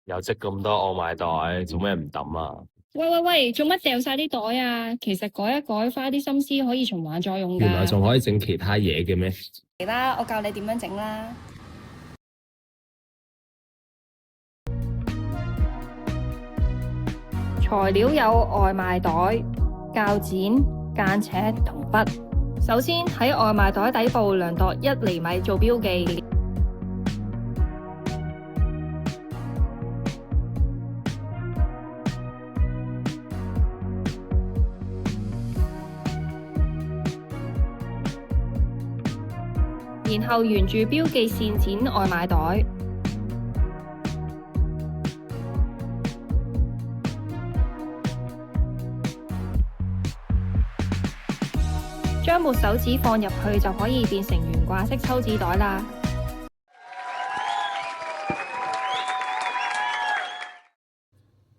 有積咁多外賣袋，做咩唔抌啊？喂，做乜掉晒啲袋啊？其實改一改，花啲心思可以循環再用㗎。原來仲可以整其他嘢嘅咩？嚟啦，我教你點樣整啦。材料有外賣袋、鉸剪、間尺同筆。首先喺外賣袋底部量度1厘米做標記。然後沿住標記線剪外賣袋。將抹手紙放入去就可以變成懸掛式抽紙袋啦。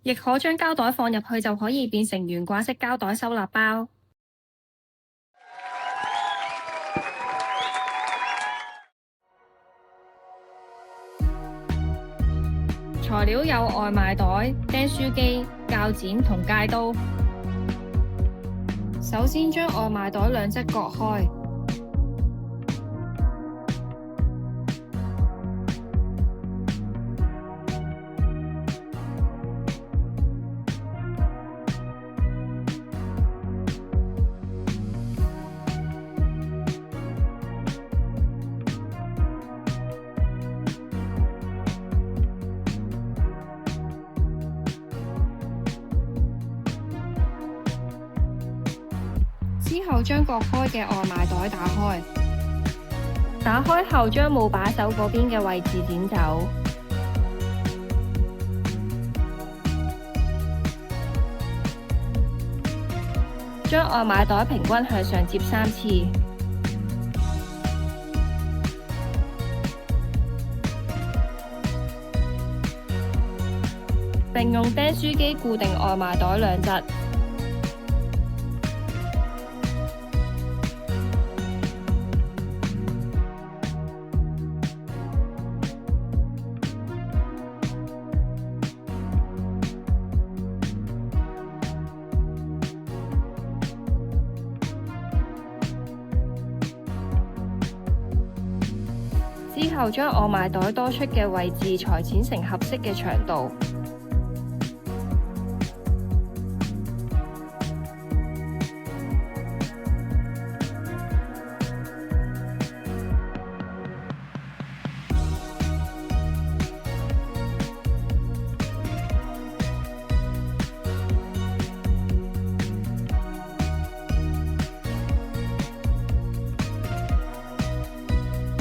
亦可將膠袋放入去就可以變成懸掛式膠袋收納包。材料有外賣袋、釘書機、鉸剪同戒刀。首先將外賣袋兩側割開，之後將割開嘅外賣袋打開，打開後將冇把手嗰邊嘅位置剪走，將外賣袋平均向上摺3次，並用釘書機固定外賣袋兩側。之後將外賣袋多出嘅位置裁剪成合適嘅長度。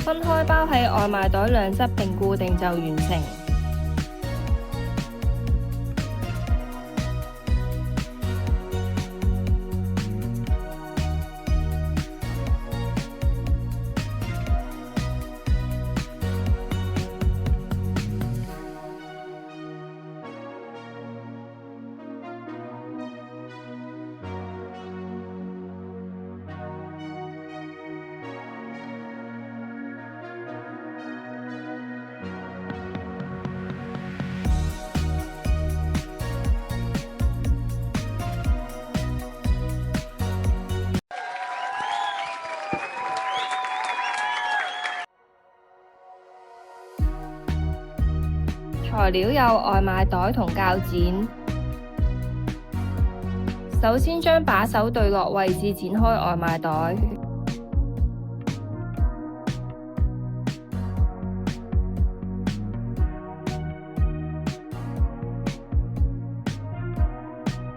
分開包喺外賣袋兩側並固定就完成。材料有外賣袋同鉸剪。首先將把手對落位置剪開外賣袋，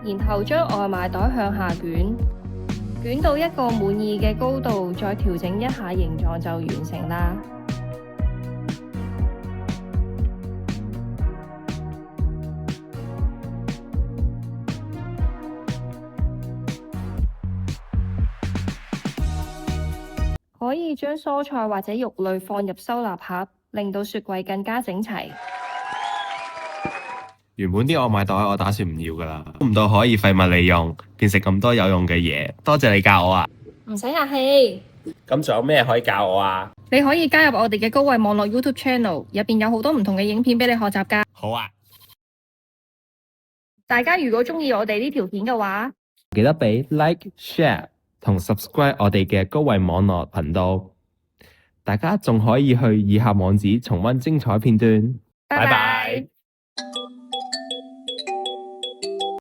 然後將外賣袋向下捲，捲到一個滿意嘅高度，再調整一下形狀就完成啦。可以將蔬菜或者肉類放入收納盒，令到雪櫃更加整齊。原本啲外賣袋我打算唔要噶啦，估唔到可以廢物利用，變成咁多有用嘅嘢。多謝你教我啊！唔使客氣。咁仲有咩可以教我啊？你可以加入我哋嘅高慧網絡 YouTube Channel，入邊有好多唔同嘅影片俾你學習㗎。好啊，大家如果中意我哋呢條片嘅話，記得俾 Like、Share 同 Subscribe 我哋嘅高慧網絡頻道。大家仲可以去以下網址重溫精彩片段。拜拜。